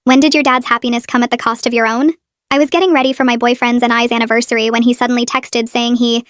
When did your dad's happiness come at the cost of your own? I was getting ready for my boyfriend's and I's anniversary when he suddenly texted saying he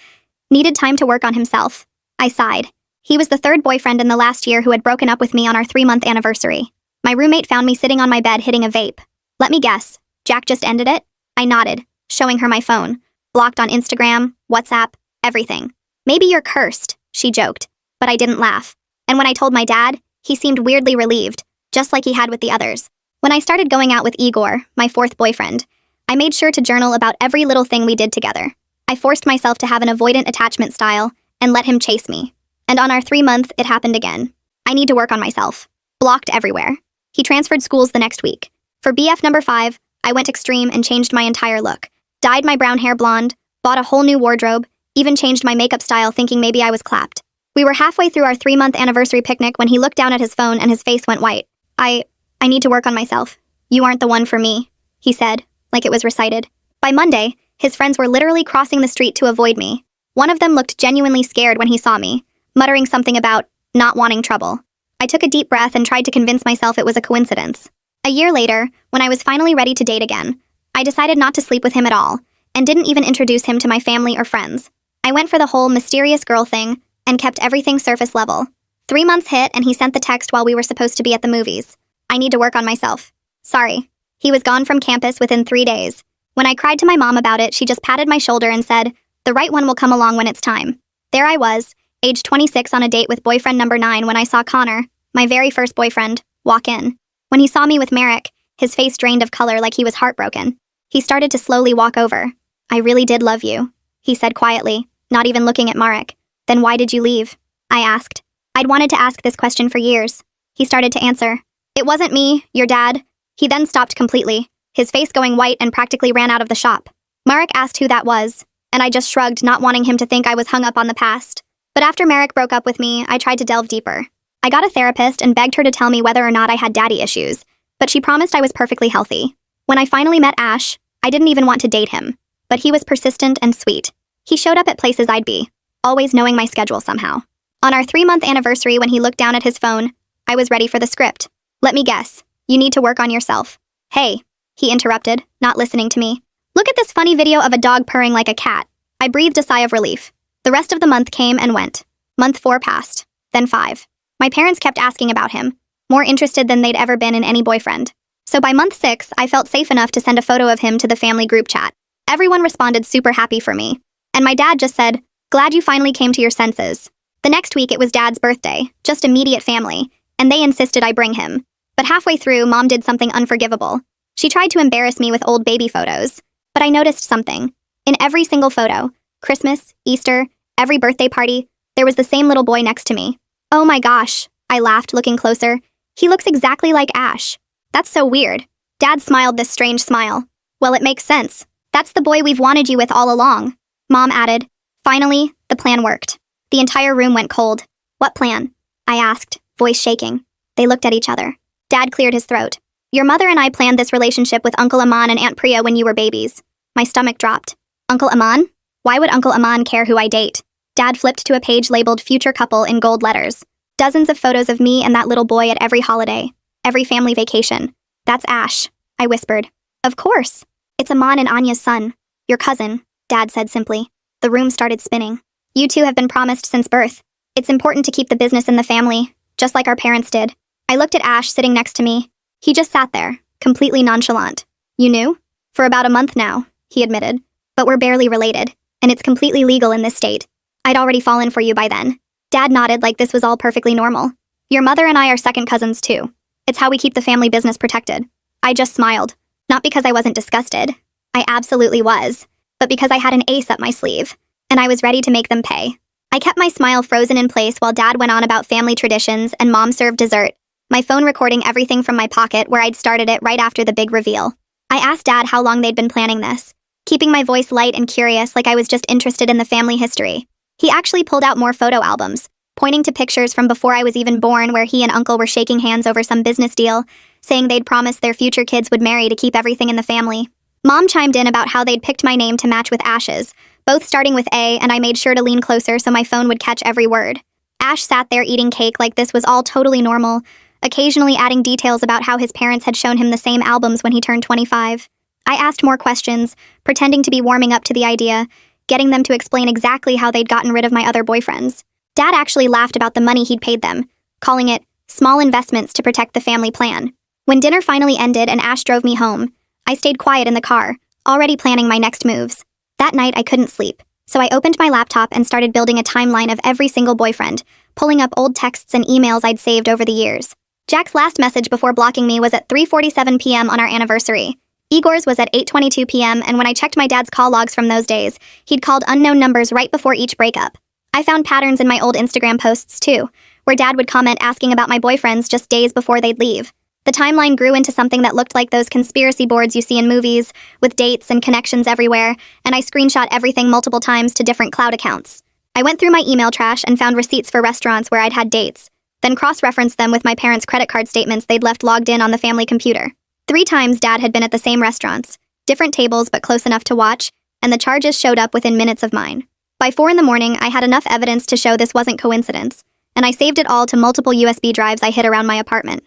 needed time to work on himself. I sighed. He was the third boyfriend in the last year who had broken up with me on our 3-month anniversary. My roommate found me sitting on my bed hitting a vape. Let me guess, Jack just ended it? I nodded, showing her my phone. Blocked on Instagram, WhatsApp, everything. Maybe you're cursed, she joked, but I didn't laugh. And when I told my dad, he seemed weirdly relieved, just like he had with the others. When I started going out with Igor, my fourth boyfriend, I made sure to journal about every little thing we did together. I forced myself to have an avoidant attachment style and let him chase me. And on our 3-month, it happened again. I need to work on myself. Blocked everywhere. He transferred schools the next week. For BF number 5, I went extreme and changed my entire look. Dyed my brown hair blonde, bought a whole new wardrobe, even changed my makeup style thinking maybe I was clapped. We were halfway through our 3-month anniversary picnic when he looked down at his phone and his face went white. I need to work on myself. You aren't the one for me, he said, like it was recited. By Monday, his friends were literally crossing the street to avoid me. One of them looked genuinely scared when he saw me, muttering something about not wanting trouble. I took a deep breath and tried to convince myself it was a coincidence. A year later, when I was finally ready to date again, I decided not to sleep with him at all, and didn't even introduce him to my family or friends. I went for the whole mysterious girl thing, and kept everything surface level. 3 months hit and he sent the text while we were supposed to be at the movies. I need to work on myself. Sorry. He was gone from campus within 3 days. When I cried to my mom about it, she just patted my shoulder and said, the right one will come along when it's time. There I was, age 26 on a date with boyfriend number 9 when I saw Connor, my very first boyfriend, walk in. When he saw me with Merrick, his face drained of color like he was heartbroken. He started to slowly walk over. I really did love you, he said quietly, not even looking at Marek. Then why did you leave? I asked. I'd wanted to ask this question for years. He started to answer. It wasn't me, your dad. He then stopped completely, his face going white and practically ran out of the shop. Marek asked who that was, and I just shrugged, not wanting him to think I was hung up on the past. But after Marek broke up with me, I tried to delve deeper. I got a therapist and begged her to tell me whether or not I had daddy issues, but she promised I was perfectly healthy. When I finally met Ash, I didn't even want to date him, but he was persistent and sweet. He showed up at places I'd be, always knowing my schedule somehow. On our 3-month anniversary when he looked down at his phone, I was ready for the script. Let me guess. You need to work on yourself. Hey, he interrupted, not listening to me. Look at this funny video of a dog purring like a cat. I breathed a sigh of relief. The rest of the month came and went. Month 4 passed, then 5. My parents kept asking about him, more interested than they'd ever been in any boyfriend. So by month 6, I felt safe enough to send a photo of him to the family group chat. Everyone responded super happy for me. And my dad just said, glad you finally came to your senses. The next week it was Dad's birthday, just immediate family, and they insisted I bring him. But halfway through, Mom did something unforgivable. She tried to embarrass me with old baby photos. But I noticed something. In every single photo, Christmas, Easter, every birthday party, there was the same little boy next to me. Oh my gosh, I laughed, looking closer. He looks exactly like Ash. That's so weird. Dad smiled this strange smile. Well, it makes sense. That's the boy we've wanted you with all along. Mom added. Finally, the plan worked. The entire room went cold. What plan? I asked, voice shaking. They looked at each other. Dad cleared his throat. Your mother and I planned this relationship with Uncle Aman and Aunt Priya when you were babies. My stomach dropped. Uncle Aman? Why would Uncle Aman care who I date? Dad flipped to a page labeled Future Couple in gold letters. Dozens of photos of me and that little boy at every holiday, every family vacation. That's Ash, I whispered. Of course. It's Aman and Anya's son. Your cousin, Dad said simply. The room started spinning. You two have been promised since birth. It's important to keep the business in the family, just like our parents did. I looked at Ash sitting next to me. He just sat there, completely nonchalant. You knew? For about a month now, he admitted. But we're barely related, and it's completely legal in this state. I'd already fallen for you by then. Dad nodded like this was all perfectly normal. Your mother and I are second cousins too. It's how we keep the family business protected. I just smiled. Not because I wasn't disgusted. I absolutely was. But because I had an ace up my sleeve, and I was ready to make them pay. I kept my smile frozen in place while Dad went on about family traditions and Mom served dessert, my phone recording everything from my pocket where I'd started it right after the big reveal. I asked Dad how long they'd been planning this, keeping my voice light and curious like I was just interested in the family history. He actually pulled out more photo albums, pointing to pictures from before I was even born where he and Uncle were shaking hands over some business deal, saying they'd promised their future kids would marry to keep everything in the family. Mom chimed in about how they'd picked my name to match with Ash's, both starting with A, and I made sure to lean closer so my phone would catch every word. Ash sat there eating cake like this was all totally normal, occasionally adding details about how his parents had shown him the same albums when he turned 25. I asked more questions, pretending to be warming up to the idea, getting them to explain exactly how they'd gotten rid of my other boyfriends. Dad actually laughed about the money he'd paid them, calling it small investments to protect the family plan. When dinner finally ended and Ash drove me home, I stayed quiet in the car, already planning my next moves. That night I couldn't sleep, so I opened my laptop and started building a timeline of every single boyfriend, pulling up old texts and emails I'd saved over the years. Jack's last message before blocking me was at 3:47 p.m. on our anniversary. Igor's was at 8:22 p.m., and when I checked my dad's call logs from those days, he'd called unknown numbers right before each breakup. I found patterns in my old Instagram posts, too, where Dad would comment asking about my boyfriends just days before they'd leave. The timeline grew into something that looked like those conspiracy boards you see in movies, with dates and connections everywhere, and I screenshot everything multiple times to different cloud accounts. I went through my email trash and found receipts for restaurants where I'd had dates, then cross-referenced them with my parents' credit card statements they'd left logged in on the family computer. 3 times Dad had been at the same restaurants, different tables but close enough to watch, and the charges showed up within minutes of mine. By 4 in the morning, I had enough evidence to show this wasn't coincidence, and I saved it all to multiple USB drives I hid around my apartment.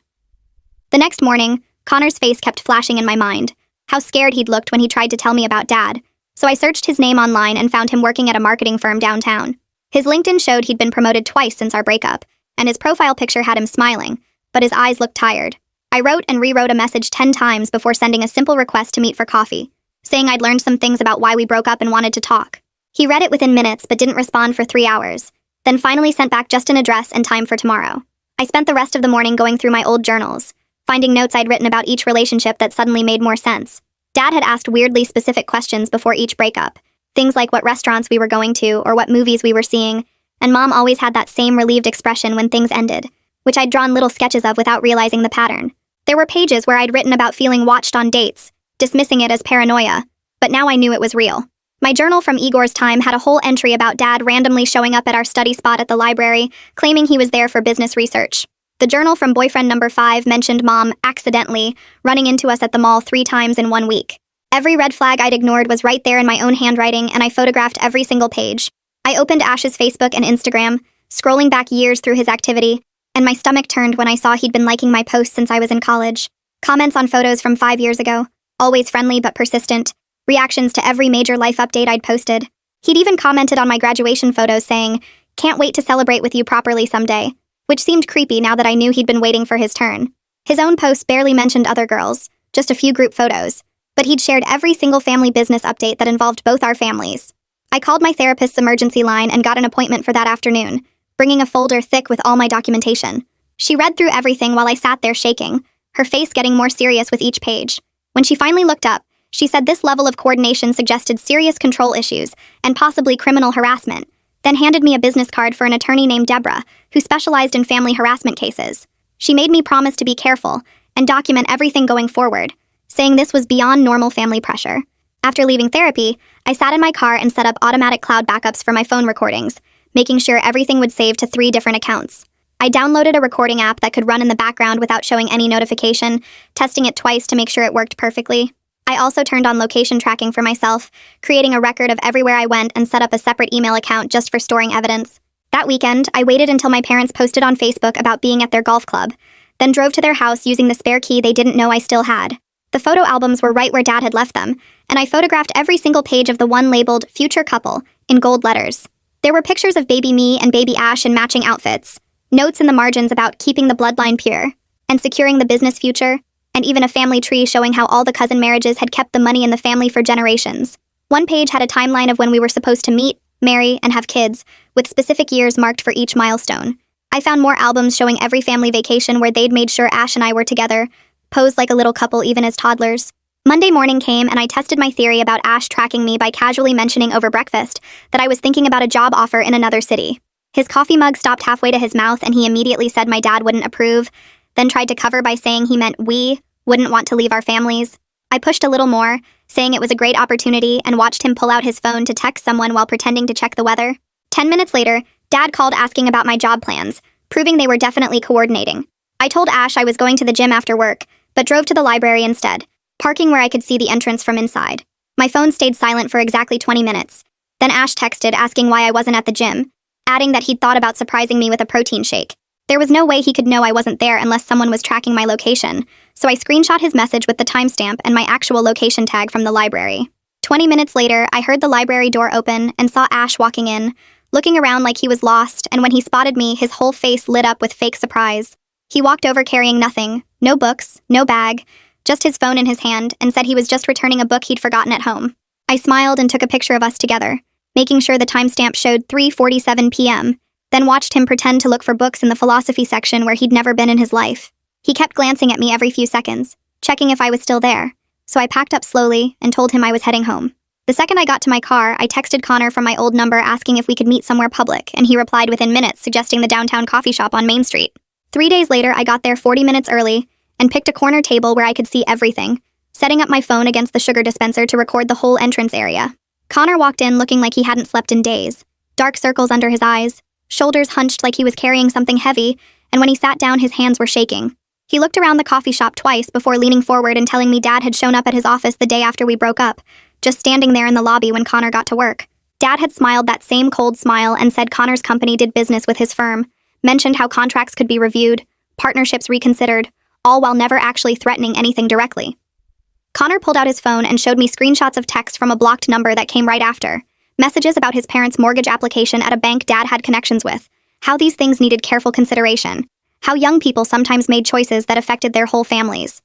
The next morning, Connor's face kept flashing in my mind, how scared he'd looked when he tried to tell me about Dad, so I searched his name online and found him working at a marketing firm downtown. His LinkedIn showed he'd been promoted twice since our breakup, and his profile picture had him smiling, but his eyes looked tired. I wrote and rewrote a message 10 times before sending a simple request to meet for coffee, saying I'd learned some things about why we broke up and wanted to talk. He read it within minutes but didn't respond for 3 hours, then finally sent back just an address and time for tomorrow. I spent the rest of the morning going through my old journals, finding notes I'd written about each relationship that suddenly made more sense. Dad had asked weirdly specific questions before each breakup, things like what restaurants we were going to or what movies we were seeing, and Mom always had that same relieved expression when things ended, which I'd drawn little sketches of without realizing the pattern. There were pages where I'd written about feeling watched on dates, dismissing it as paranoia, but now I knew it was real. My journal from Igor's time had a whole entry about Dad randomly showing up at our study spot at the library, claiming he was there for business research. The journal from boyfriend number 5 mentioned Mom, accidentally, running into us at the mall 3 times in 1 week. Every red flag I'd ignored was right there in my own handwriting, and I photographed every single page. I opened Ash's Facebook and Instagram, scrolling back years through his activity, and my stomach turned when I saw he'd been liking my posts since I was in college. Comments on photos from 5 years ago, always friendly but persistent, reactions to every major life update I'd posted. He'd even commented on my graduation photos saying, "Can't wait to celebrate with you properly someday," which seemed creepy now that I knew he'd been waiting for his turn. His own posts barely mentioned other girls, just a few group photos, but he'd shared every single family business update that involved both our families. I called my therapist's emergency line and got an appointment for that afternoon, bringing a folder thick with all my documentation. She read through everything while I sat there shaking, her face getting more serious with each page. When she finally looked up, she said this level of coordination suggested serious control issues and possibly criminal harassment, then handed me a business card for an attorney named Deborah, who specialized in family harassment cases. She made me promise to be careful and document everything going forward, saying this was beyond normal family pressure. After leaving therapy, I sat in my car and set up automatic cloud backups for my phone recordings, making sure everything would save to 3 different accounts. I downloaded a recording app that could run in the background without showing any notification, testing it twice to make sure it worked perfectly. I also turned on location tracking for myself, creating a record of everywhere I went and set up a separate email account just for storing evidence. That weekend, I waited until my parents posted on Facebook about being at their golf club, then drove to their house using the spare key they didn't know I still had. The photo albums were right where Dad had left them, and I photographed every single page of the one labeled Future Couple in gold letters. There were pictures of baby me and baby Ash in matching outfits, notes in the margins about keeping the bloodline pure, and securing the business future, and even a family tree showing how all the cousin marriages had kept the money in the family for generations. One page had a timeline of when we were supposed to meet, marry, and have kids, with specific years marked for each milestone. I found more albums showing every family vacation where they'd made sure Ash and I were together, posed like a little couple even as toddlers. Monday morning came and I tested my theory about Ash tracking me by casually mentioning over breakfast that I was thinking about a job offer in another city. His coffee mug stopped halfway to his mouth and he immediately said my dad wouldn't approve, then tried to cover by saying he meant we wouldn't want to leave our families. I pushed a little more, saying it was a great opportunity, and watched him pull out his phone to text someone while pretending to check the weather. 10 minutes later, Dad called asking about my job plans, proving they were definitely coordinating. I told Ash I was going to the gym after work, but drove to the library instead, parking where I could see the entrance from inside. My phone stayed silent for exactly 20 minutes. Then Ash texted asking why I wasn't at the gym, adding that he'd thought about surprising me with a protein shake. There was no way he could know I wasn't there unless someone was tracking my location, so I screenshot his message with the timestamp and my actual location tag from the library. 20 minutes later, I heard the library door open and saw Ash walking in, looking around like he was lost, and when he spotted me, his whole face lit up with fake surprise. He walked over carrying nothing, no books, no bag, just his phone in his hand, and said he was just returning a book he'd forgotten at home. I smiled and took a picture of us together, making sure the timestamp showed 3:47 p.m., then watched him pretend to look for books in the philosophy section where he'd never been in his life. He kept glancing at me every few seconds, checking if I was still there, so I packed up slowly and told him I was heading home. The second I got to my car, I texted Connor from my old number asking if we could meet somewhere public, and he replied within minutes suggesting the downtown coffee shop on Main Street. 3 days later, I got there 40 minutes early and picked a corner table where I could see everything, setting up my phone against the sugar dispenser to record the whole entrance area. Connor walked in looking like he hadn't slept in days, dark circles under his eyes, shoulders hunched like he was carrying something heavy, and when he sat down, his hands were shaking. He looked around the coffee shop twice before leaning forward and telling me Dad had shown up at his office the day after we broke up, just standing there in the lobby when Connor got to work. Dad had smiled that same cold smile and said Connor's company did business with his firm, mentioned how contracts could be reviewed, partnerships reconsidered, all while never actually threatening anything directly. Connor pulled out his phone and showed me screenshots of texts from a blocked number that came right after. Messages about his parents' mortgage application at a bank Dad had connections with, how these things needed careful consideration, how young people sometimes made choices that affected their whole families.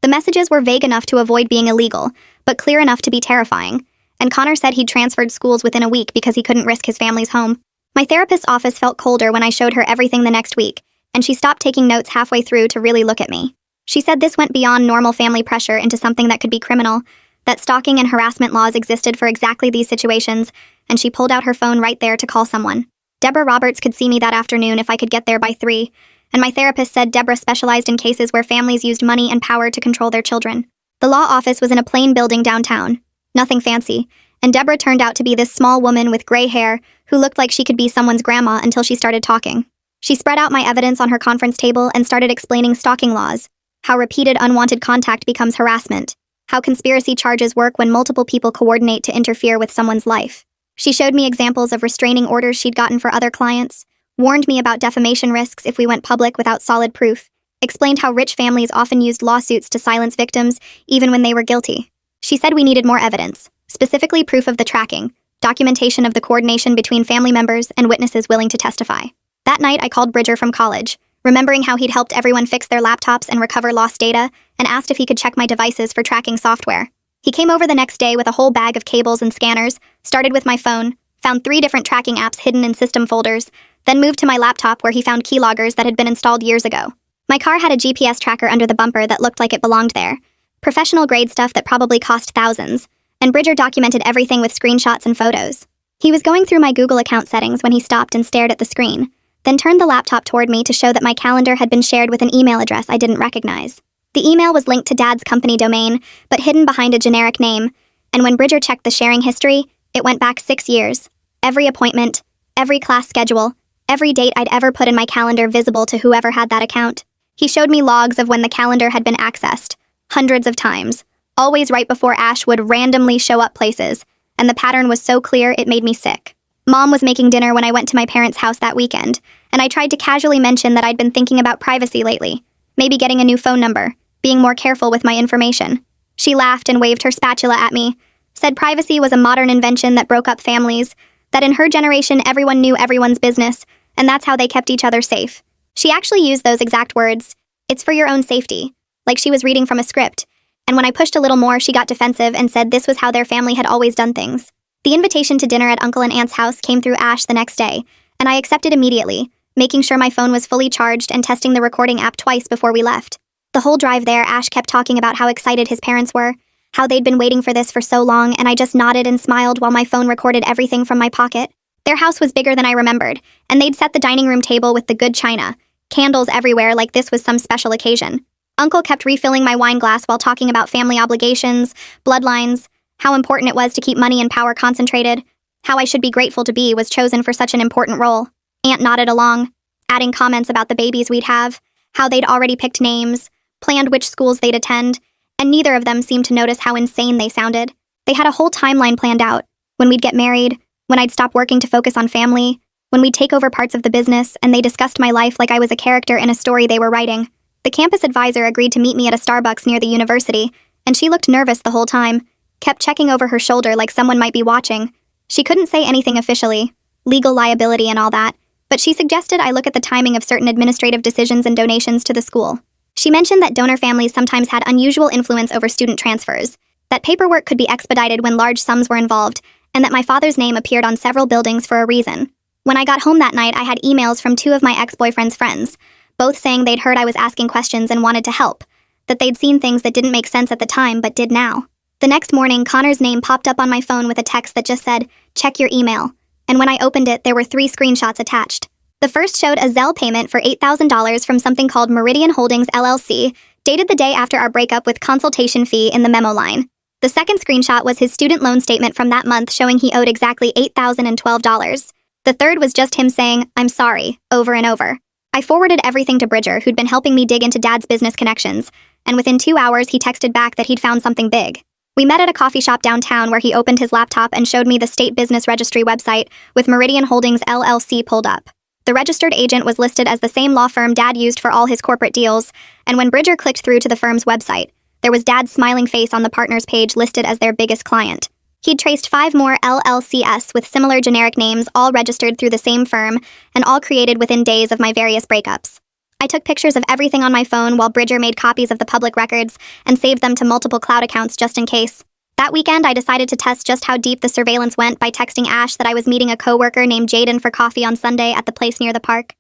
The messages were vague enough to avoid being illegal, but clear enough to be terrifying, and Connor said he'd transferred schools within a week because he couldn't risk his family's home. My therapist's office felt colder when I showed her everything the next week, and she stopped taking notes halfway through to really look at me. She said this went beyond normal family pressure into something that could be criminal, that stalking and harassment laws existed for exactly these situations, and she pulled out her phone right there to call someone. Deborah Roberts could see me that afternoon if I could get there by 3, and my therapist said Deborah specialized in cases where families used money and power to control their children. The law office was in a plain building downtown, nothing fancy, and Deborah turned out to be this small woman with gray hair who looked like she could be someone's grandma until she started talking. She spread out my evidence on her conference table and started explaining stalking laws, how repeated unwanted contact becomes harassment, how conspiracy charges work when multiple people coordinate to interfere with someone's life. She showed me examples of restraining orders she'd gotten for other clients, warned me about defamation risks if we went public without solid proof, explained how rich families often used lawsuits to silence victims even when they were guilty. She said we needed more evidence, specifically proof of the tracking, documentation of the coordination between family members and witnesses willing to testify. That night, I called Bridger from college, remembering how he'd helped everyone fix their laptops and recover lost data, and asked if he could check my devices for tracking software. He came over the next day with a whole bag of cables and scanners, started with my phone, found 3 different tracking apps hidden in system folders, then moved to my laptop where he found keyloggers that had been installed years ago. My car had a GPS tracker under the bumper that looked like it belonged there, professional-grade stuff that probably cost thousands, and Bridger documented everything with screenshots and photos. He was going through my Google account settings when he stopped and stared at the screen, then turned the laptop toward me to show that my calendar had been shared with an email address I didn't recognize. The email was linked to Dad's company domain, but hidden behind a generic name, and when Bridger checked the sharing history, it went back 6 years. Every appointment, every class schedule, every date I'd ever put in my calendar visible to whoever had that account. He showed me logs of when the calendar had been accessed, hundreds of times, always right before Ash would randomly show up places, and the pattern was so clear it made me sick. Mom was making dinner when I went to my parents' house that weekend, and I tried to casually mention that I'd been thinking about privacy lately, maybe getting a new phone number, being more careful with my information. She laughed and waved her spatula at me, said privacy was a modern invention that broke up families, that in her generation everyone knew everyone's business, and that's how they kept each other safe. She actually used those exact words, "It's for your own safety," like she was reading from a script, and when I pushed a little more, she got defensive and said this was how their family had always done things. The invitation to dinner at Uncle and Aunt's house came through Ash the next day, and I accepted immediately, making sure my phone was fully charged and testing the recording app twice before we left. The whole drive there, Ash kept talking about how excited his parents were, how they'd been waiting for this for so long, and I just nodded and smiled while my phone recorded everything from my pocket. Their house was bigger than I remembered, and they'd set the dining room table with the good china, candles everywhere like this was some special occasion. Uncle kept refilling my wine glass while talking about family obligations, bloodlines, how important it was to keep money and power concentrated, how I should be grateful to be was chosen for such an important role. Aunt nodded along, adding comments about the babies we'd have, how they'd already picked names, planned which schools they'd attend, and neither of them seemed to notice how insane they sounded. They had a whole timeline planned out, when we'd get married, when I'd stop working to focus on family, when we'd take over parts of the business, and they discussed my life like I was a character in a story they were writing. The campus advisor agreed to meet me at a Starbucks near the university, and she looked nervous the whole time, kept checking over her shoulder like someone might be watching. She couldn't say anything officially, legal liability and all that, but she suggested I look at the timing of certain administrative decisions and donations to the school. She mentioned that donor families sometimes had unusual influence over student transfers, that paperwork could be expedited when large sums were involved, and that my father's name appeared on several buildings for a reason. When I got home that night, I had emails from 2 of my ex-boyfriend's friends, both saying they'd heard I was asking questions and wanted to help, that they'd seen things that didn't make sense at the time but did now. The next morning, Connor's name popped up on my phone with a text that just said, "Check your email," and when I opened it, there were 3 screenshots attached. The first showed a Zelle payment for $8,000 from something called Meridian Holdings LLC, dated the day after our breakup with consultation fee in the memo line. The second screenshot was his student loan statement from that month showing he owed exactly $8,012. The third was just him saying, "I'm sorry," over and over. I forwarded everything to Bridger, who'd been helping me dig into Dad's business connections, and within 2 hours he texted back that he'd found something big. We met at a coffee shop downtown where he opened his laptop and showed me the state business registry website with Meridian Holdings LLC pulled up. The registered agent was listed as the same law firm Dad used for all his corporate deals, and when Bridger clicked through to the firm's website, there was Dad's smiling face on the partners page listed as their biggest client. He'd traced 5 more LLCs with similar generic names, all registered through the same firm, and all created within days of my various breakups. I took pictures of everything on my phone while Bridger made copies of the public records and saved them to multiple cloud accounts just in case. That weekend, I decided to test just how deep the surveillance went by texting Ash that I was meeting a coworker named Jaden for coffee on Sunday at the place near the park.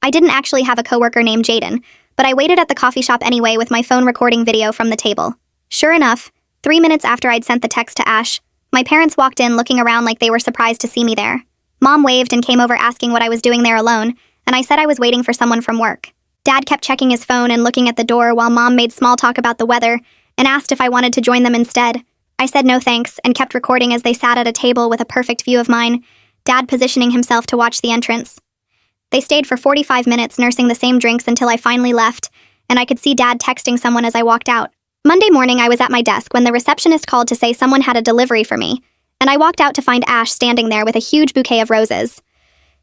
I didn't actually have a coworker named Jaden, but I waited at the coffee shop anyway with my phone recording video from the table. Sure enough, 3 minutes after I'd sent the text to Ash, my parents walked in looking around like they were surprised to see me there. Mom waved and came over asking what I was doing there alone, and I said I was waiting for someone from work. Dad kept checking his phone and looking at the door while Mom made small talk about the weather and asked if I wanted to join them instead. I said no thanks and kept recording as they sat at a table with a perfect view of mine, Dad positioning himself to watch the entrance. They stayed for 45 minutes nursing the same drinks until I finally left, and I could see Dad texting someone as I walked out. Monday morning, I was at my desk when the receptionist called to say someone had a delivery for me, and I walked out to find Ash standing there with a huge bouquet of roses.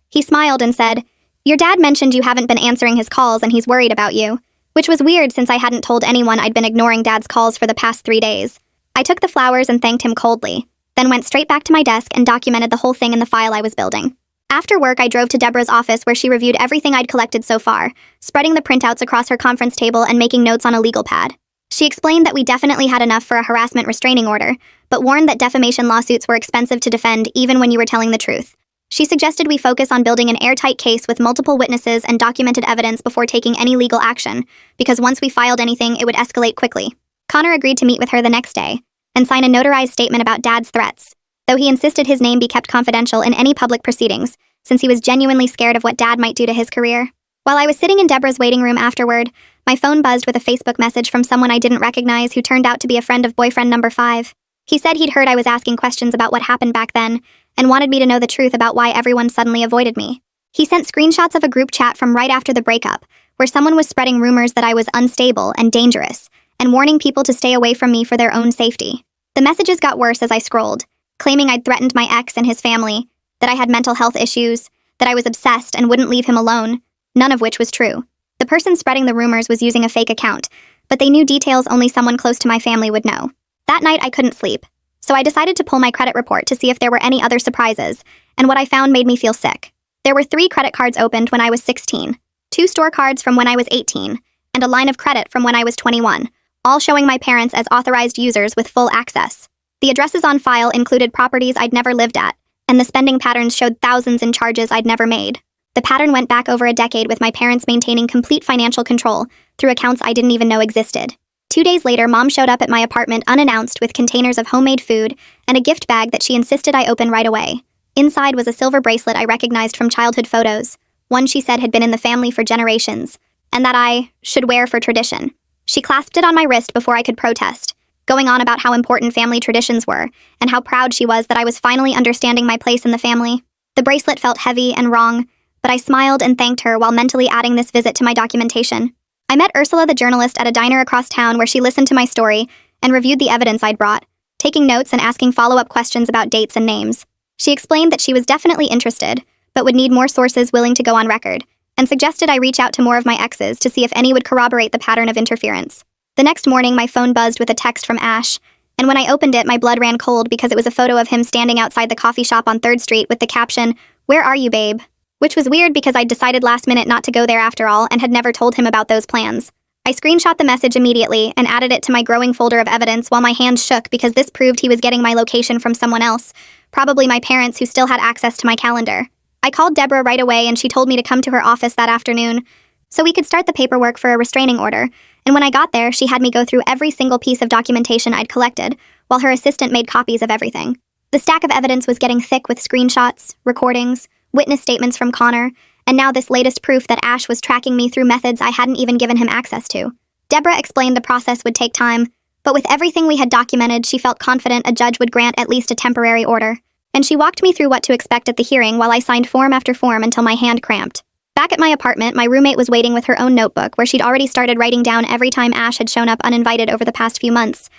He smiled and said, "Your dad mentioned you haven't been answering his calls and he's worried about you," which was weird since I hadn't told anyone I'd been ignoring Dad's calls for the past 3 days. I took the flowers and thanked him coldly, then went straight back to my desk and documented the whole thing in the file I was building. After work, I drove to Deborah's office where she reviewed everything I'd collected so far, spreading the printouts across her conference table and making notes on a legal pad. She explained that we definitely had enough for a harassment restraining order, but warned that defamation lawsuits were expensive to defend even when you were telling the truth. She suggested we focus on building an airtight case with multiple witnesses and documented evidence before taking any legal action, because once we filed anything, it would escalate quickly. Connor agreed to meet with her the next day and sign a notarized statement about Dad's threats, though he insisted his name be kept confidential in any public proceedings, since he was genuinely scared of what Dad might do to his career. While I was sitting in Deborah's waiting room afterward, my phone buzzed with a Facebook message from someone I didn't recognize who turned out to be a friend of boyfriend number 5. He said he'd heard I was asking questions about what happened back then and wanted me to know the truth about why everyone suddenly avoided me. He sent screenshots of a group chat from right after the breakup, where someone was spreading rumors that I was unstable and dangerous, and warning people to stay away from me for their own safety. The messages got worse as I scrolled, claiming I'd threatened my ex and his family, that I had mental health issues, that I was obsessed and wouldn't leave him alone, none of which was true. The person spreading the rumors was using a fake account, but they knew details only someone close to my family would know. That night, I couldn't sleep, so I decided to pull my credit report to see if there were any other surprises, and what I found made me feel sick. There were 3 credit cards opened when I was 16, 2 store cards from when I was 18, and a line of credit from when I was 21, all showing my parents as authorized users with full access. The addresses on file included properties I'd never lived at, and the spending patterns showed thousands in charges I'd never made. The pattern went back over a decade with my parents maintaining complete financial control through accounts I didn't even know existed. 2 days later, Mom showed up at my apartment unannounced with containers of homemade food and a gift bag that she insisted I open right away. Inside was a silver bracelet I recognized from childhood photos, one she said had been in the family for generations, and that I should wear for tradition. She clasped it on my wrist before I could protest, going on about how important family traditions were and how proud she was that I was finally understanding my place in the family. The bracelet felt heavy and wrong, but I smiled and thanked her while mentally adding this visit to my documentation. I met Ursula the journalist at a diner across town where she listened to my story and reviewed the evidence I'd brought, taking notes and asking follow-up questions about dates and names. She explained that she was definitely interested, but would need more sources willing to go on record, and suggested I reach out to more of my exes to see if any would corroborate the pattern of interference. The next morning, my phone buzzed with a text from Ash, and when I opened it, my blood ran cold because it was a photo of him standing outside the coffee shop on 3rd Street with the caption, "Where are you, babe?" Which was weird because I'd decided last minute not to go there after all and had never told him about those plans. I screenshot the message immediately and added it to my growing folder of evidence while my hands shook because this proved he was getting my location from someone else, probably my parents who still had access to my calendar. I called Deborah right away and she told me to come to her office that afternoon so we could start the paperwork for a restraining order, and when I got there, she had me go through every single piece of documentation I'd collected, while her assistant made copies of everything. The stack of evidence was getting thick with screenshots, recordings, witness statements from Connor, and now this latest proof that Ash was tracking me through methods I hadn't even given him access to. Deborah explained the process would take time, but with everything we had documented, she felt confident a judge would grant at least a temporary order, and she walked me through what to expect at the hearing while I signed form after form until my hand cramped. Back at my apartment, my roommate was waiting with her own notebook where she'd already started writing down every time Ash had shown up uninvited over the past few months,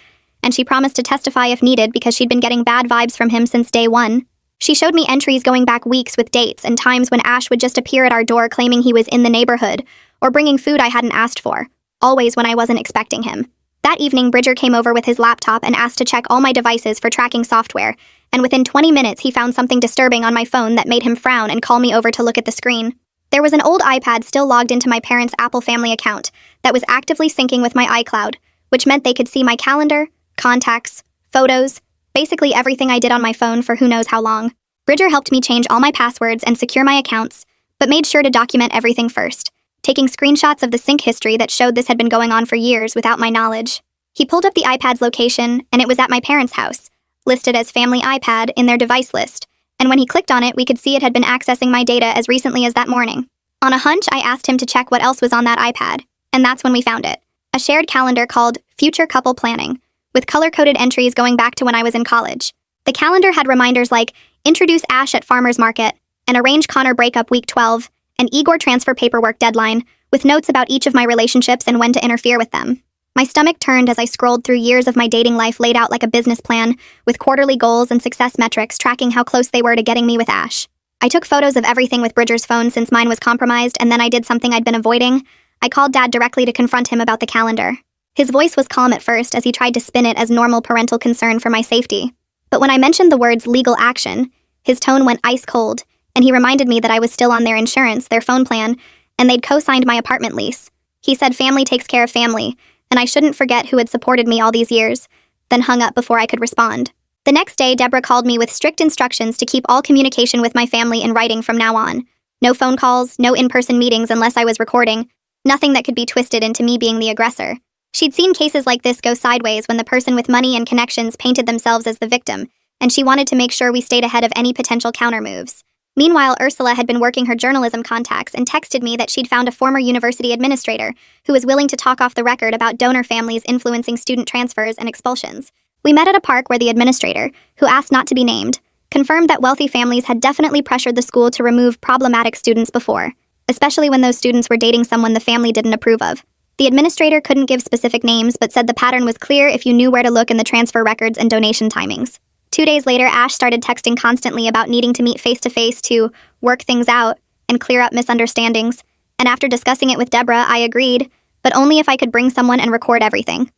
and she promised to testify if needed because she'd been getting bad vibes from him since day one. She showed me entries going back weeks with dates and times when Ash would just appear at our door claiming he was in the neighborhood or bringing food I hadn't asked for, always when I wasn't expecting him. That evening, Bridger came over with his laptop and asked to check all my devices for tracking software, and within 20 minutes he found something disturbing on my phone that made him frown and call me over to look at the screen. There was an old iPad still logged into my parents' Apple family account that was actively syncing with my iCloud, which meant they could see my calendar, contacts, photos, basically everything I did on my phone for who knows how long. Bridger helped me change all my passwords and secure my accounts, but made sure to document everything first, taking screenshots of the sync history that showed this had been going on for years without my knowledge. He pulled up the iPad's location, and it was at my parents' house, listed as Family iPad in their device list, and when he clicked on it, we could see it had been accessing my data as recently as that morning. On a hunch, I asked him to check what else was on that iPad, and that's when we found it. A shared calendar called Future Couple Planning, with color-coded entries going back to when I was in college. The calendar had reminders like, introduce Ash at Farmer's Market, and arrange Connor breakup week 12, and Igor transfer paperwork deadline, with notes about each of my relationships and when to interfere with them. My stomach turned as I scrolled through years of my dating life laid out like a business plan, with quarterly goals and success metrics tracking how close they were to getting me with Ash. I took photos of everything with Bridger's phone since mine was compromised, and then I did something I'd been avoiding. I called Dad directly to confront him about the calendar. His voice was calm at first as he tried to spin it as normal parental concern for my safety. But when I mentioned the words legal action, his tone went ice cold, and he reminded me that I was still on their insurance, their phone plan, and they'd co-signed my apartment lease. He said family takes care of family, and I shouldn't forget who had supported me all these years, then hung up before I could respond. The next day, Deborah called me with strict instructions to keep all communication with my family in writing from now on. No phone calls, no in-person meetings unless I was recording, nothing that could be twisted into me being the aggressor. She'd seen cases like this go sideways when the person with money and connections painted themselves as the victim, and she wanted to make sure we stayed ahead of any potential countermoves. Meanwhile, Ursula had been working her journalism contacts and texted me that she'd found a former university administrator who was willing to talk off the record about donor families influencing student transfers and expulsions. We met at a park where the administrator, who asked not to be named, confirmed that wealthy families had definitely pressured the school to remove problematic students before, especially when those students were dating someone the family didn't approve of. The administrator couldn't give specific names, but said the pattern was clear if you knew where to look in the transfer records and donation timings. 2 days later, Ash started texting constantly about needing to meet face-to-face to work things out and clear up misunderstandings, and after discussing it with Deborah, I agreed, but only if I could bring someone and record everything.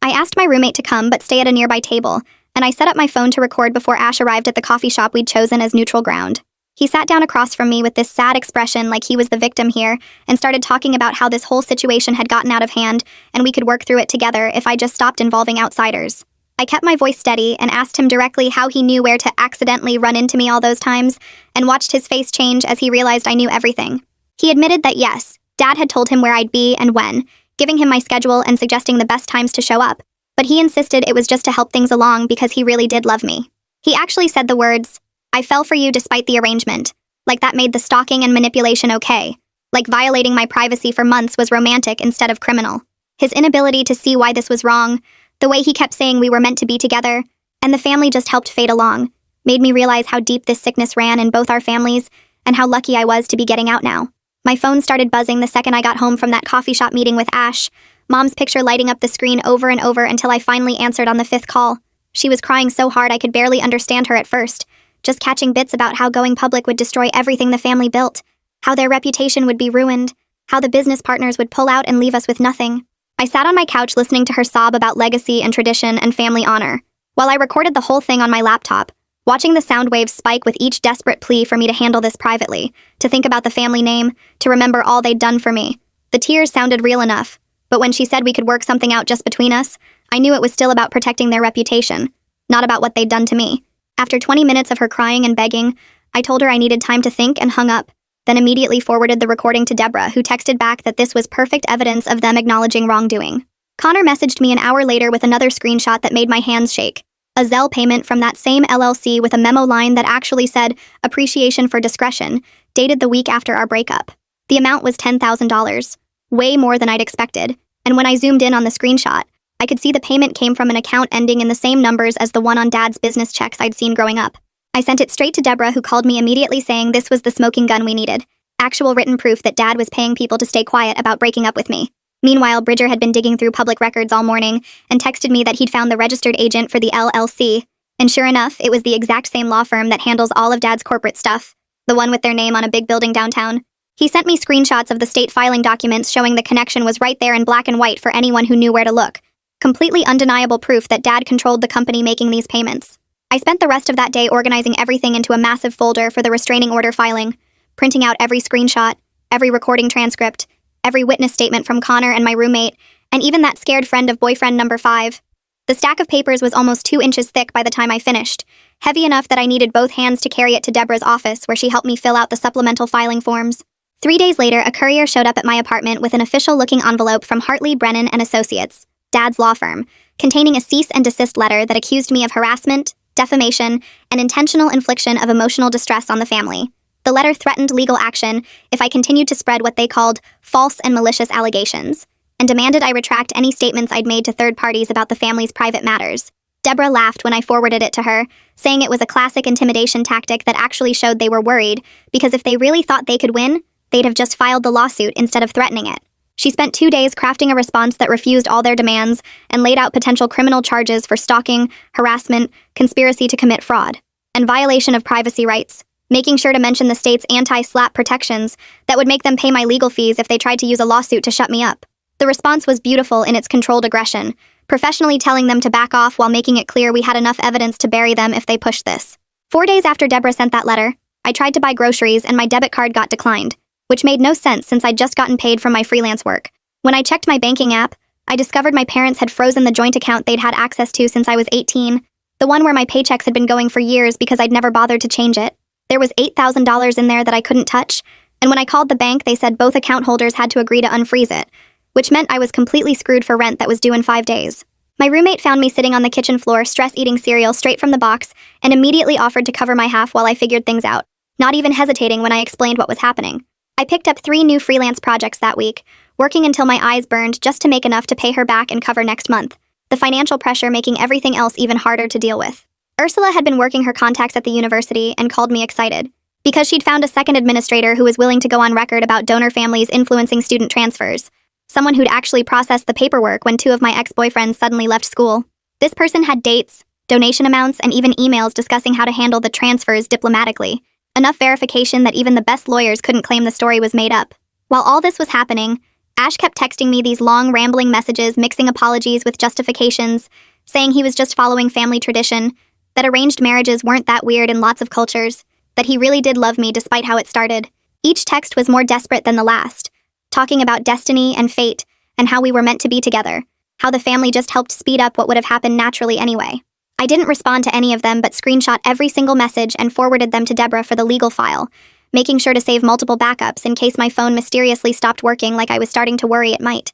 I asked my roommate to come but stay at a nearby table, and I set up my phone to record before Ash arrived at the coffee shop we'd chosen as neutral ground. He sat down across from me with this sad expression like he was the victim here and started talking about how this whole situation had gotten out of hand and we could work through it together if I just stopped involving outsiders. I kept my voice steady and asked him directly how he knew where to accidentally run into me all those times and watched his face change as he realized I knew everything. He admitted that yes, Dad had told him where I'd be and when, giving him my schedule and suggesting the best times to show up, but he insisted it was just to help things along because he really did love me. He actually said the words, "I fell for you despite the arrangement," like that made the stalking and manipulation okay, like violating my privacy for months was romantic instead of criminal. His inability to see why this was wrong, the way he kept saying we were meant to be together, and the family just helped fade along, made me realize how deep this sickness ran in both our families and how lucky I was to be getting out now. My phone started buzzing the second I got home from that coffee shop meeting with Ash, Mom's picture lighting up the screen over and over until I finally answered on the 5th call. She was crying so hard I could barely understand her at first, just catching bits about how going public would destroy everything the family built, how their reputation would be ruined, how the business partners would pull out and leave us with nothing. I sat on my couch listening to her sob about legacy and tradition and family honor, while I recorded the whole thing on my laptop, watching the sound waves spike with each desperate plea for me to handle this privately, to think about the family name, to remember all they'd done for me. The tears sounded real enough, but when she said we could work something out just between us, I knew it was still about protecting their reputation, not about what they'd done to me. After 20 minutes of her crying and begging, I told her I needed time to think and hung up, then immediately forwarded the recording to Deborah, who texted back that this was perfect evidence of them acknowledging wrongdoing. Connor messaged me an hour later with another screenshot that made my hands shake. A Zelle payment from that same LLC with a memo line that actually said, "Appreciation for discretion," dated the week after our breakup. The amount was $10,000, way more than I'd expected, and when I zoomed in on the screenshot, I could see the payment came from an account ending in the same numbers as the one on Dad's business checks I'd seen growing up. I sent it straight to Deborah, who called me immediately saying this was the smoking gun we needed. Actual written proof that Dad was paying people to stay quiet about breaking up with me. Meanwhile, Bridger had been digging through public records all morning and texted me that he'd found the registered agent for the LLC. And sure enough, it was the exact same law firm that handles all of Dad's corporate stuff, the one with their name on a big building downtown. He sent me screenshots of the state filing documents showing the connection was right there in black and white for anyone who knew where to look. Completely undeniable proof that Dad controlled the company making these payments. I spent the rest of that day organizing everything into a massive folder for the restraining order filing, printing out every screenshot, every recording transcript, every witness statement from Connor and my roommate, and even that scared friend of boyfriend number 5. The stack of papers was almost 2 inches thick by the time I finished, heavy enough that I needed both hands to carry it to Deborah's office, where she helped me fill out the supplemental filing forms. 3 days later, a courier showed up at my apartment with an official-looking envelope from Hartley, Brennan & Associates, Dad's law firm, containing a cease and desist letter that accused me of harassment, defamation, and intentional infliction of emotional distress on the family. The letter threatened legal action if I continued to spread what they called false and malicious allegations, and demanded I retract any statements I'd made to third parties about the family's private matters. Deborah laughed when I forwarded it to her, saying it was a classic intimidation tactic that actually showed they were worried, because if they really thought they could win, they'd have just filed the lawsuit instead of threatening it. She spent 2 days crafting a response that refused all their demands and laid out potential criminal charges for stalking, harassment, conspiracy to commit fraud, and violation of privacy rights, making sure to mention the state's anti-SLAPP protections that would make them pay my legal fees if they tried to use a lawsuit to shut me up. The response was beautiful in its controlled aggression, professionally telling them to back off while making it clear we had enough evidence to bury them if they pushed this. 4 days after Deborah sent that letter, I tried to buy groceries and my debit card got declined, which made no sense since I'd just gotten paid from my freelance work. When I checked my banking app, I discovered my parents had frozen the joint account they'd had access to since I was 18, the one where my paychecks had been going for years because I'd never bothered to change it. There was $8,000 in there that I couldn't touch, and when I called the bank, they said both account holders had to agree to unfreeze it, which meant I was completely screwed for rent that was due in 5 days. My roommate found me sitting on the kitchen floor, stress-eating cereal straight from the box, and immediately offered to cover my half while I figured things out, not even hesitating when I explained what was happening. I picked up 3 new freelance projects that week, working until my eyes burned just to make enough to pay her back and cover next month, the financial pressure making everything else even harder to deal with. Ursula had been working her contacts at the university and called me excited, because she'd found a second administrator who was willing to go on record about donor families influencing student transfers, someone who'd actually processed the paperwork when 2 of my ex-boyfriends suddenly left school. This person had dates, donation amounts, and even emails discussing how to handle the transfers diplomatically. Enough verification that even the best lawyers couldn't claim the story was made up. While all this was happening, Ash kept texting me these long, rambling messages mixing apologies with justifications, saying he was just following family tradition, that arranged marriages weren't that weird in lots of cultures, that he really did love me despite how it started. Each text was more desperate than the last, talking about destiny and fate and how we were meant to be together, how the family just helped speed up what would have happened naturally anyway. I didn't respond to any of them but screenshot every single message and forwarded them to Deborah for the legal file, making sure to save multiple backups in case my phone mysteriously stopped working like I was starting to worry it might.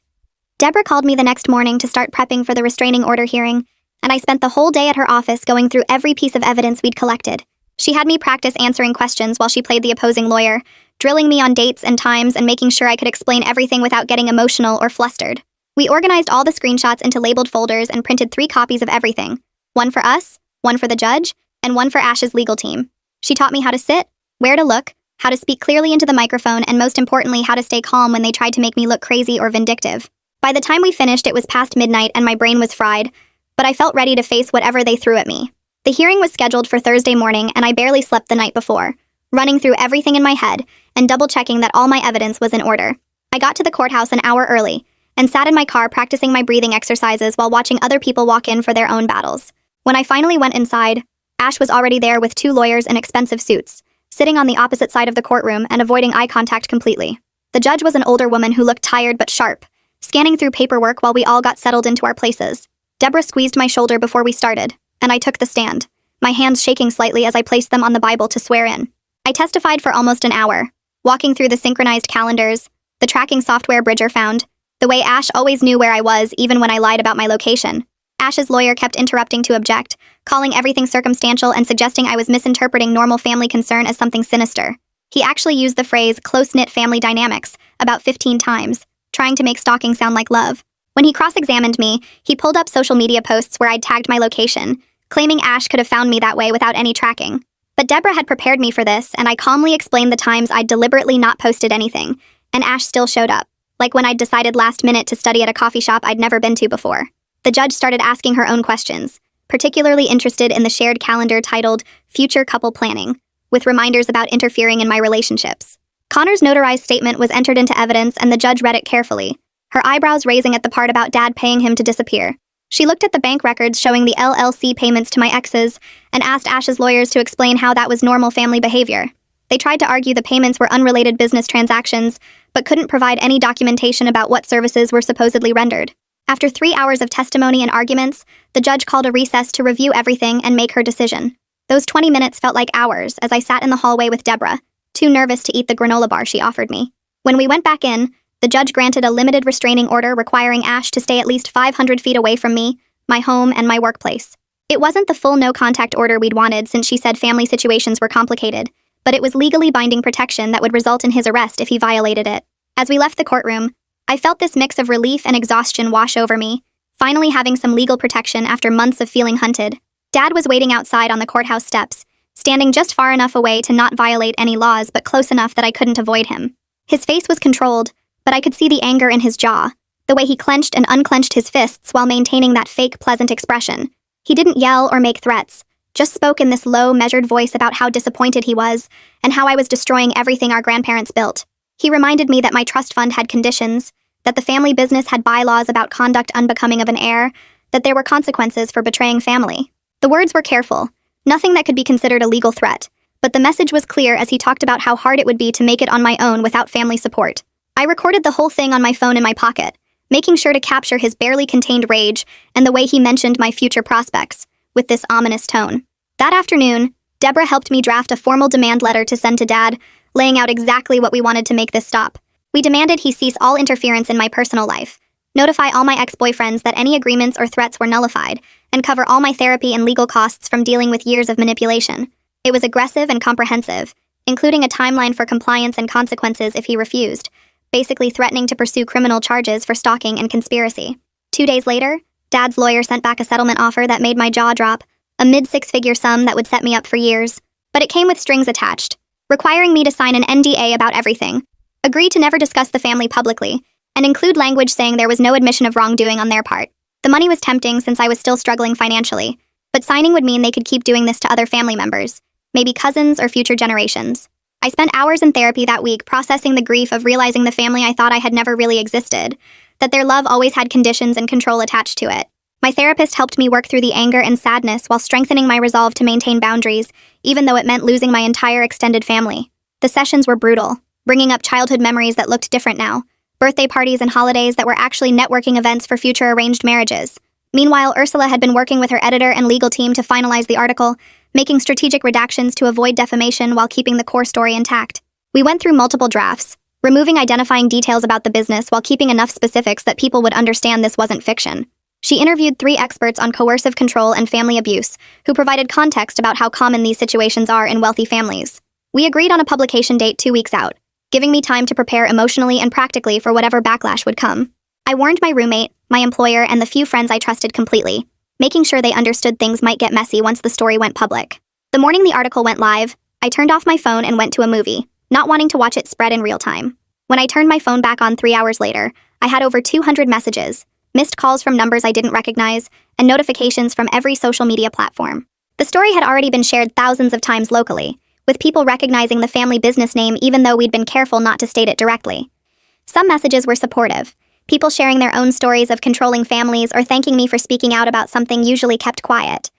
Deborah called me the next morning to start prepping for the restraining order hearing, and I spent the whole day at her office going through every piece of evidence we'd collected. She had me practice answering questions while she played the opposing lawyer, drilling me on dates and times and making sure I could explain everything without getting emotional or flustered. We organized all the screenshots into labeled folders and printed 3 copies of everything. 1 for us, 1 for the judge, and 1 for Ash's legal team. She taught me how to sit, where to look, how to speak clearly into the microphone, and most importantly, how to stay calm when they tried to make me look crazy or vindictive. By the time we finished, it was past midnight and my brain was fried, but I felt ready to face whatever they threw at me. The hearing was scheduled for Thursday morning, and I barely slept the night before, running through everything in my head and double-checking that all my evidence was in order. I got to the courthouse an hour early and sat in my car practicing my breathing exercises while watching other people walk in for their own battles. When I finally went inside, Ash was already there with 2 lawyers in expensive suits, sitting on the opposite side of the courtroom and avoiding eye contact completely. The judge was an older woman who looked tired but sharp, scanning through paperwork while we all got settled into our places. Deborah squeezed my shoulder before we started, and I took the stand, my hands shaking slightly as I placed them on the Bible to swear in. I testified for almost an hour, walking through the synchronized calendars, the tracking software Bridger found, the way Ash always knew where I was even when I lied about my location. Ash's lawyer kept interrupting to object, calling everything circumstantial and suggesting I was misinterpreting normal family concern as something sinister. He actually used the phrase close-knit family dynamics about 15 times, trying to make stalking sound like love. When he cross-examined me, he pulled up social media posts where I'd tagged my location, claiming Ash could have found me that way without any tracking. But Deborah had prepared me for this, and I calmly explained the times I'd deliberately not posted anything, and Ash still showed up, like when I'd decided last minute to study at a coffee shop I'd never been to before. The judge started asking her own questions, particularly interested in the shared calendar titled Future Couple Planning, with reminders about interfering in my relationships. Connor's notarized statement was entered into evidence, and the judge read it carefully, her eyebrows raising at the part about Dad paying him to disappear. She looked at the bank records showing the LLC payments to my exes and asked Ash's lawyers to explain how that was normal family behavior. They tried to argue the payments were unrelated business transactions, but couldn't provide any documentation about what services were supposedly rendered. After 3 hours of testimony and arguments, the judge called a recess to review everything and make her decision. Those 20 minutes felt like hours as I sat in the hallway with Deborah, too nervous to eat the granola bar she offered me. When we went back in, the judge granted a limited restraining order requiring Ash to stay at least 500 feet away from me, my home, and my workplace. It wasn't the full no-contact order we'd wanted since she said family situations were complicated, but it was legally binding protection that would result in his arrest if he violated it. As we left the courtroom, I felt this mix of relief and exhaustion wash over me, finally having some legal protection after months of feeling hunted. Dad was waiting outside on the courthouse steps, standing just far enough away to not violate any laws but close enough that I couldn't avoid him. His face was controlled, but I could see the anger in his jaw, the way he clenched and unclenched his fists while maintaining that fake, pleasant expression. He didn't yell or make threats, just spoke in this low, measured voice about how disappointed he was and how I was destroying everything our grandparents built. He reminded me that my trust fund had conditions, that the family business had bylaws about conduct unbecoming of an heir, that there were consequences for betraying family. The words were careful, nothing that could be considered a legal threat, but the message was clear as he talked about how hard it would be to make it on my own without family support. I recorded the whole thing on my phone in my pocket, making sure to capture his barely contained rage and the way he mentioned my future prospects, with this ominous tone. That afternoon, Deborah helped me draft a formal demand letter to send to Dad, laying out exactly what we wanted to make this stop. We demanded he cease all interference in my personal life, notify all my ex-boyfriends that any agreements or threats were nullified, and cover all my therapy and legal costs from dealing with years of manipulation. It was aggressive and comprehensive, including a timeline for compliance and consequences if he refused, basically threatening to pursue criminal charges for stalking and conspiracy. 2 days later, Dad's lawyer sent back a settlement offer that made my jaw drop, a mid-six-figure sum that would set me up for years. But it came with strings attached, requiring me to sign an NDA about everything, agree to never discuss the family publicly, and include language saying there was no admission of wrongdoing on their part. The money was tempting since I was still struggling financially, but signing would mean they could keep doing this to other family members, maybe cousins or future generations. I spent hours in therapy that week processing the grief of realizing the family I thought I had never really existed, that their love always had conditions and control attached to it. My therapist helped me work through the anger and sadness while strengthening my resolve to maintain boundaries, even though it meant losing my entire extended family. The sessions were brutal, bringing up childhood memories that looked different now, birthday parties and holidays that were actually networking events for future arranged marriages. Meanwhile, Ursula had been working with her editor and legal team to finalize the article, making strategic redactions to avoid defamation while keeping the core story intact. We went through multiple drafts, removing identifying details about the business while keeping enough specifics that people would understand this wasn't fiction. She interviewed 3 experts on coercive control and family abuse, who provided context about how common these situations are in wealthy families. We agreed on a publication date 2 weeks out, giving me time to prepare emotionally and practically for whatever backlash would come. I warned my roommate, my employer, and the few friends I trusted completely, making sure they understood things might get messy once the story went public. The morning the article went live, I turned off my phone and went to a movie, not wanting to watch it spread in real time. When I turned my phone back on 3 hours later, I had over 200 messages, missed calls from numbers I didn't recognize, and notifications from every social media platform. The story had already been shared thousands of times locally, with people recognizing the family business name even though we'd been careful not to state it directly. Some messages were supportive, people sharing their own stories of controlling families or thanking me for speaking out about something usually kept quiet.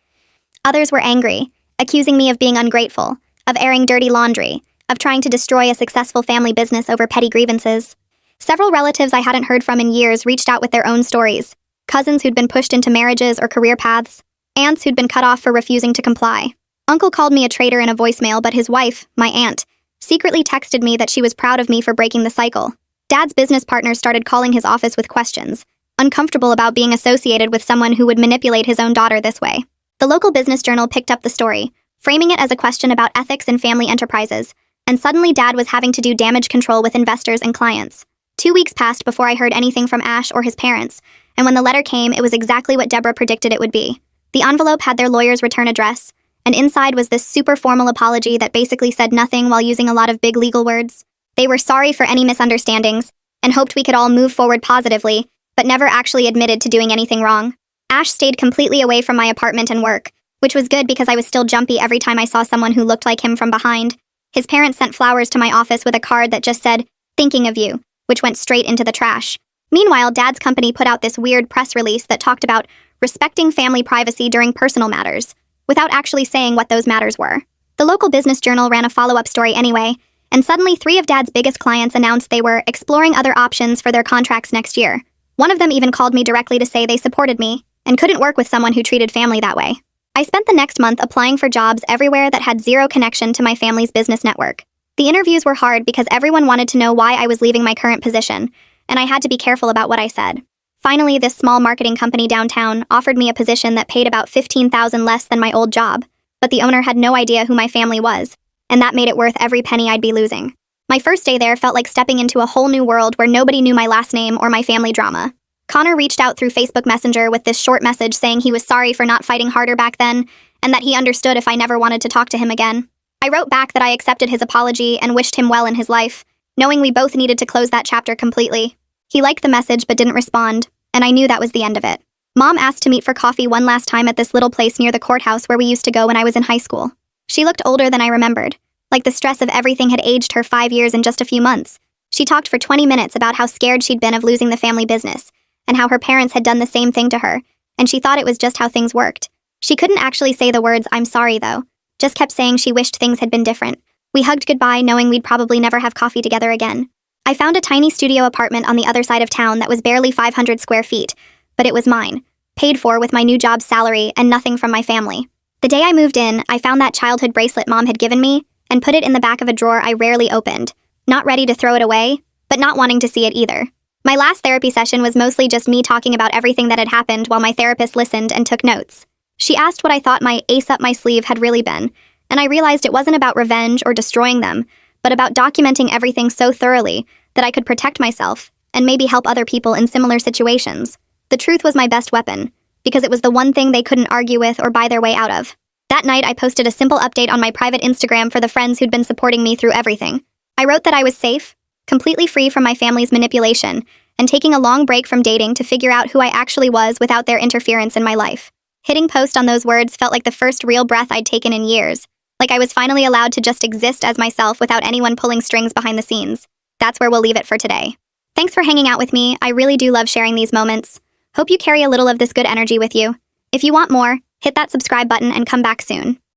Others were angry, accusing me of being ungrateful, of airing dirty laundry, of trying to destroy a successful family business over petty grievances. Several relatives I hadn't heard from in years reached out with their own stories, cousins who'd been pushed into marriages or career paths, aunts who'd been cut off for refusing to comply. Uncle called me a traitor in a voicemail, but his wife, my aunt, secretly texted me that she was proud of me for breaking the cycle. Dad's business partners started calling his office with questions, uncomfortable about being associated with someone who would manipulate his own daughter this way. The local business journal picked up the story, framing it as a question about ethics in family enterprises, and suddenly Dad was having to do damage control with investors and clients. 2 weeks passed before I heard anything from Ash or his parents, and when the letter came, it was exactly what Deborah predicted it would be. The envelope had their lawyer's return address, and inside was this super formal apology that basically said nothing while using a lot of big legal words. They were sorry for any misunderstandings, and hoped we could all move forward positively, but never actually admitted to doing anything wrong. Ash stayed completely away from my apartment and work, which was good because I was still jumpy every time I saw someone who looked like him from behind. His parents sent flowers to my office with a card that just said, "Thinking of you," which went straight into the trash. Meanwhile, Dad's company put out this weird press release that talked about respecting family privacy during personal matters, without actually saying what those matters were. The local business journal ran a follow-up story anyway, and suddenly 3 of Dad's biggest clients announced they were exploring other options for their contracts next year. One of them even called me directly to say they supported me and couldn't work with someone who treated family that way. I spent the next month applying for jobs everywhere that had zero connection to my family's business network. The interviews were hard because everyone wanted to know why I was leaving my current position, and I had to be careful about what I said. Finally, this small marketing company downtown offered me a position that paid about $15,000 less than my old job, but the owner had no idea who my family was, and that made it worth every penny I'd be losing. My first day there felt like stepping into a whole new world where nobody knew my last name or my family drama. Connor reached out through Facebook Messenger with this short message saying he was sorry for not fighting harder back then, and that he understood if I never wanted to talk to him again. I wrote back that I accepted his apology and wished him well in his life, knowing we both needed to close that chapter completely. He liked the message but didn't respond, and I knew that was the end of it. Mom asked to meet for coffee one last time at this little place near the courthouse where we used to go when I was in high school. She looked older than I remembered, like the stress of everything had aged her 5 years in just a few months. She talked for 20 minutes about how scared she'd been of losing the family business, and how her parents had done the same thing to her, and she thought it was just how things worked. She couldn't actually say the words, "I'm sorry," though, just kept saying she wished things had been different. We hugged goodbye, knowing we'd probably never have coffee together again. I found a tiny studio apartment on the other side of town that was barely 500 square feet, but it was mine, paid for with my new job's salary and nothing from my family. The day I moved in, I found that childhood bracelet Mom had given me and put it in the back of a drawer I rarely opened, not ready to throw it away, but not wanting to see it either. My last therapy session was mostly just me talking about everything that had happened while my therapist listened and took notes. She asked what I thought my ace up my sleeve had really been, and I realized it wasn't about revenge or destroying them, but about documenting everything so thoroughly that I could protect myself and maybe help other people in similar situations. The truth was my best weapon, because it was the one thing they couldn't argue with or buy their way out of. That night, I posted a simple update on my private Instagram for the friends who'd been supporting me through everything. I wrote that I was safe, completely free from my family's manipulation, and taking a long break from dating to figure out who I actually was without their interference in my life. Hitting post on those words felt like the first real breath I'd taken in years, like I was finally allowed to just exist as myself without anyone pulling strings behind the scenes. That's where we'll leave it for today. Thanks for hanging out with me. I really do love sharing these moments. Hope you carry a little of this good energy with you. If you want more, hit that subscribe button and come back soon.